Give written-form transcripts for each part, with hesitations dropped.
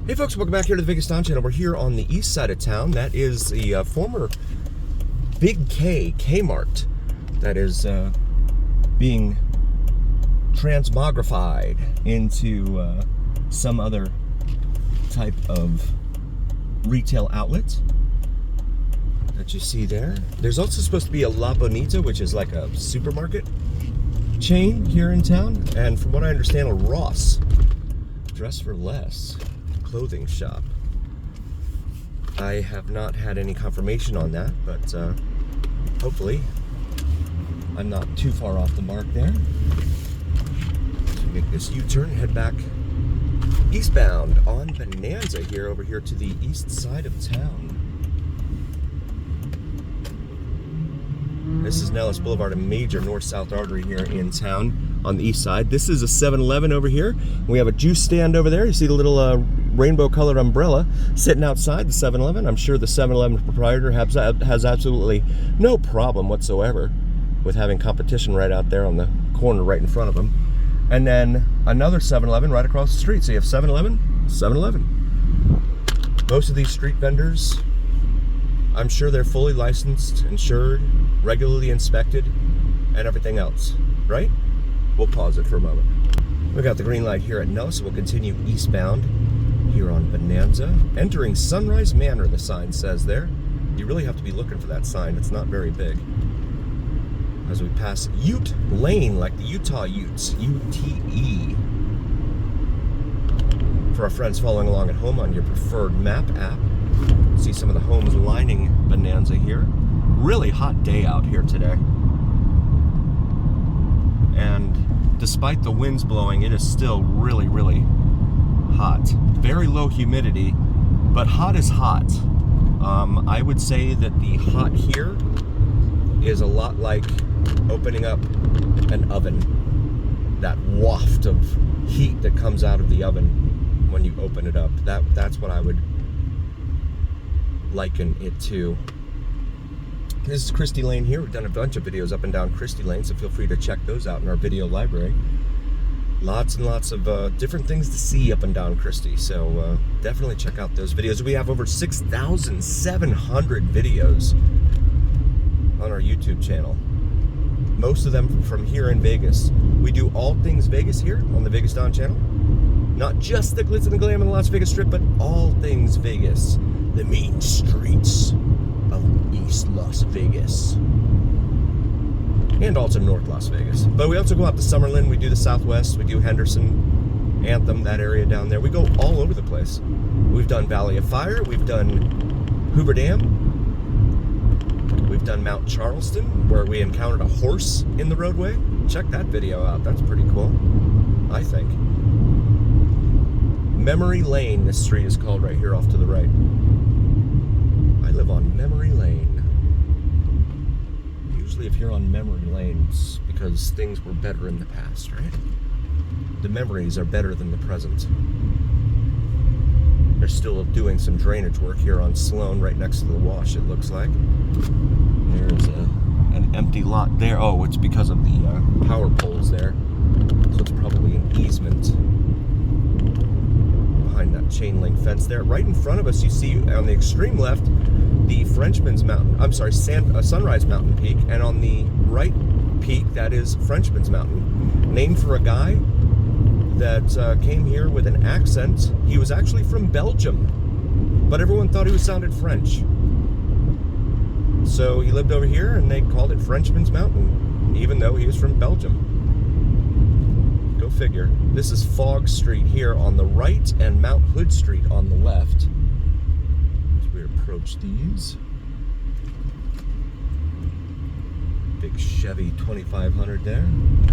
Hey folks, welcome back here to the Vids channel. We're here on the east side of town. That is the former Big K Kmart that is being transmogrified into some other type of retail outlet that you see there. There's also supposed to be a La Bonita, which is like a supermarket chain here in town, and from what I understand, a Ross, Dress for Less clothing shop. I have not had any confirmation on that, but hopefully I'm not too far off the mark there. So make this U-turn, head back eastbound on Bonanza here, over here to the east side of town. This is Nellis Blvd, a major north-south artery here in town on the east side. This is a 7-Eleven over here. We have a juice stand over there. You see the little rainbow-colored umbrella sitting outside the 7-Eleven. I'm sure the 7-Eleven proprietor has absolutely no problem whatsoever with having competition right out there on the corner right in front of him. And then another 7-Eleven right across the street. So you have 7-Eleven, 7-Eleven. Most of these street vendors, I'm sure they're fully licensed, insured, regularly inspected, and everything else, right? We'll pause it for a moment. We got the green light here at Nellis, so we'll continue eastbound here on Bonanza. Entering Sunrise Manor, the sign says there. You really have to be looking for that sign. It's not very big. As we pass Ute Lane, like the Utah Utes, U-T-E. For our friends following along at home on your preferred map app, see some of the homes lining Bonanza here. Really hot day out here today. And despite the winds blowing, it is still really, really hot. Very low humidity, but hot is hot. I would say that the hot here is a lot like opening up an oven. That waft of heat that comes out of the oven when you open it up. That's what I would liken it to. This is Christy Lane here. We've done a bunch of videos up and down Christy Lane, so feel free to check those out in our video library. Lots and lots of different things to see up and down Christy, so definitely check out those videos. We have over 6,700 videos on our YouTube channel. Most of them from here in Vegas. We do all things Vegas here on the Vids channel. Not just the glitz and the glam in the Las Vegas Strip, but all things Vegas. The mean streets of East Las Vegas. And also North Las Vegas. But we also go out to Summerlin, we do the Southwest, we do Henderson, Anthem, that area down there. We go all over the place. We've done Valley of Fire, we've done Hoover Dam, we've done Mount Charleston, where we encountered a horse in the roadway. Check that video out, that's pretty cool, I think. Memory Lane, this street is called right here off to the right. I live on Memory Lane. Usually if you're on Memory Lane, it's because things were better in the past, right? The memories are better than the present. They're still doing some drainage work here on Sloan, right next to the wash, it looks like. There's an empty lot there. Oh, it's because of the power poles there. So it's probably an easement behind that chain link fence there. Right in front of us, you see on the extreme left, the Frenchmans Mountain, I'm sorry, Sunrise Mountain peak, and on the right peak, that is Frenchmans Mountain, named for a guy that came here with an accent. He was actually from Belgium, but everyone thought he sounded French. So he lived over here, and they called it Frenchmans Mountain, even though he was from Belgium. Go figure. This is Fog Street here on the right, and Mount Hood Street on the left. Approach these. Big Chevy 2500 there. And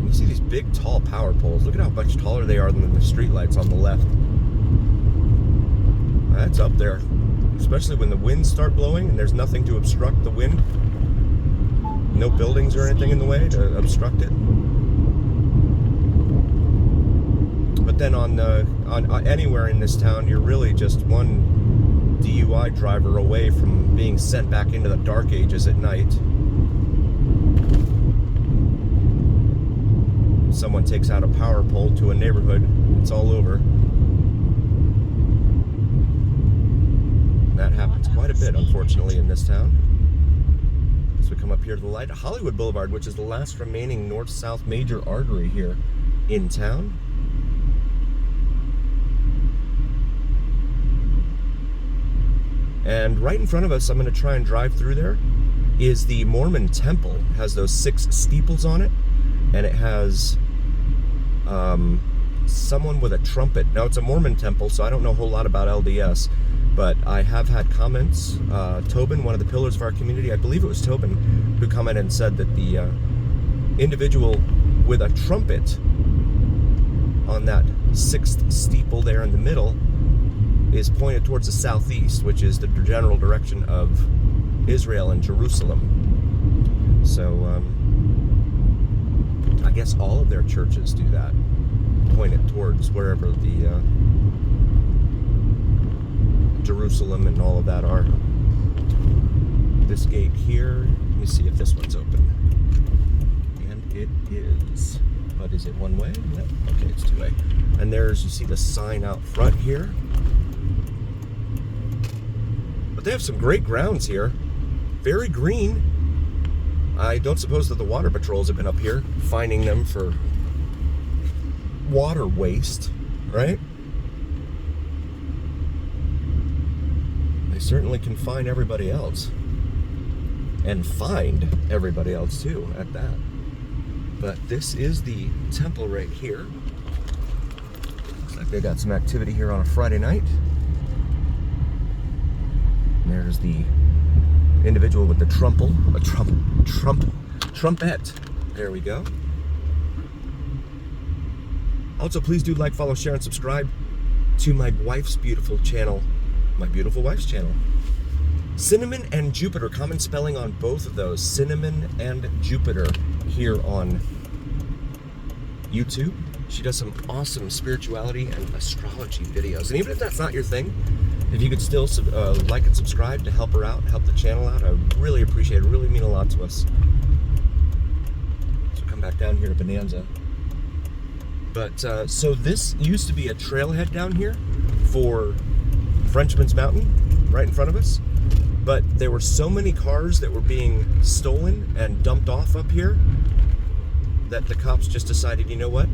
you see these big tall power poles. Look at how much taller they are than the street lights on the left. That's up there. Especially when the winds start blowing and there's nothing to obstruct the wind. No buildings or anything in the way to obstruct it. But then on anywhere in this town, you're really just one DUI driver away from being sent back into the dark ages at night. someone takes out a power pole to a neighborhood, it's all over. And that happens quite a bit, unfortunately, in this town. As we come up here to the light, Hollywood Boulevard, which is the last remaining north-south major artery here in town. And right in front of us, I'm going to try and drive through there, is the Mormon Temple. It has those 6 steeples on it, and it has someone with a trumpet. Now, it's a Mormon temple, so I don't know a whole lot about LDS, but I have had comments. Tobin, one of the pillars of our community, I believe it was Tobin, who commented and said that the individual with a trumpet on that 6th steeple there in the middle is pointed towards the southeast, which is the general direction of Israel and Jerusalem. So I guess all of their churches do that, point it towards wherever the Jerusalem and all of that are. This gate here, let me see if this one's open. And it is. But is it one way? Yep. Okay, it's 2-way. And there's, you see the sign out front here. But they have some great grounds here. Very green. I don't suppose that the water patrols have been up here fining them for water waste, right? They certainly can fine everybody else. And find everybody else too, at that. But this is the temple right here. Looks like they got some activity here on a Friday night. And there's the individual with the trumpet. There we go. Also, please do like, follow, share, and subscribe to my wife's beautiful channel, my beautiful wife's channel. Cinnamon and Jupiter, common spelling on both of those. Cinnamon and Jupiter here on YouTube. She does some awesome spirituality and astrology videos. And even if that's not your thing, if you could still like and subscribe to help her out, help the channel out, I would really appreciate it. It would really mean a lot to us. So come back down here to Bonanza. But, so this used to be a trailhead down here for Frenchmans Mountain, right in front of us. But there were so many cars that were being stolen and dumped off up here that the cops just decided, you know what?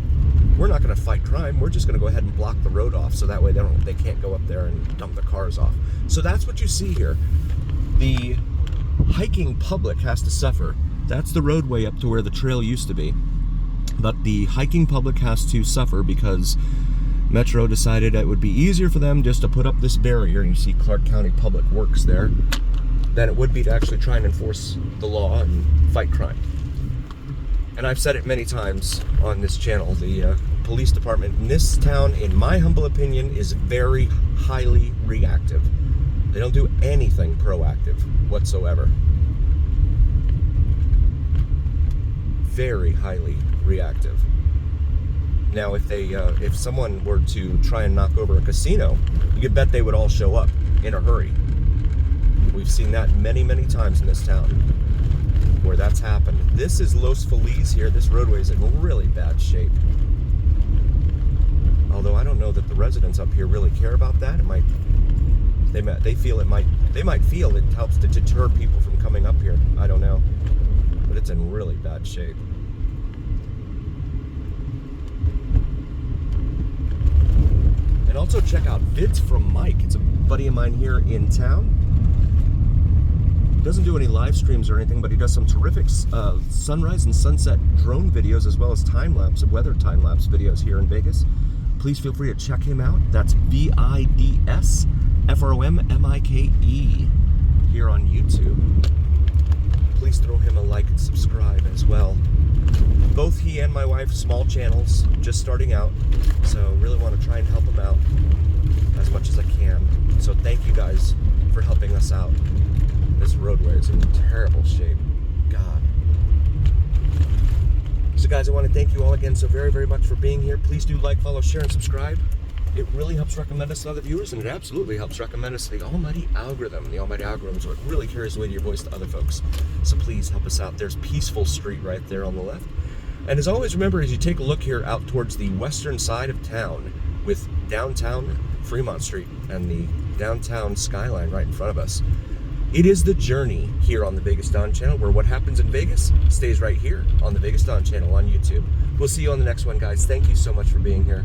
We're not going to fight crime. We're just going to go ahead and block the road off so that way they can't go up there and dump the cars off. So that's what you see here. The hiking public has to suffer. That's the roadway up to where the trail used to be. But the hiking public has to suffer because Metro decided it would be easier for them just to put up this barrier, and you see Clark County Public Works there, than it would be to actually try and enforce the law and fight crime. And I've said it many times on this channel, the police department in this town, in my humble opinion, is very highly reactive. They don't do anything proactive whatsoever. Very highly reactive. Now, if someone were to try and knock over a casino, you could bet they would all show up in a hurry. We've seen that many, many times in this town where that's happened. This is Los Feliz here. This roadway is in really bad shape. Although I don't know that the residents up here really care about that. They might feel it helps to deter people from coming up here. I don't know. But it's in really bad shape. And also check out Vids from Mike. It's a buddy of mine here in town. He doesn't do any live streams or anything, but he does some terrific sunrise and sunset drone videos as well as time-lapse, weather time-lapse videos here in Vegas. Please feel free to check him out. That's Vids FROMMIKE here on YouTube. Please throw him a like and subscribe as well. Both he and my wife, small channels, just starting out, so really want to try and help them out as much as I can. So thank you guys for helping us out. This roadway is in terrible shape. God. So guys, I want to thank you all again so very, very much for being here. Please do like, follow, share, and subscribe. It really helps recommend us to other viewers, and it absolutely helps recommend us to the almighty algorithm. The almighty algorithm is what really carries away to your voice to other folks. So please help us out. There's Peaceful Street right there on the left. And as always, remember, as you take a look here out towards the western side of town with downtown Fremont Street and the downtown skyline right in front of us, it is the journey here on the Vegas Dawn channel, where what happens in Vegas stays right here on the Vegas Dawn channel on YouTube. We'll see you on the next one, guys. Thank you so much for being here.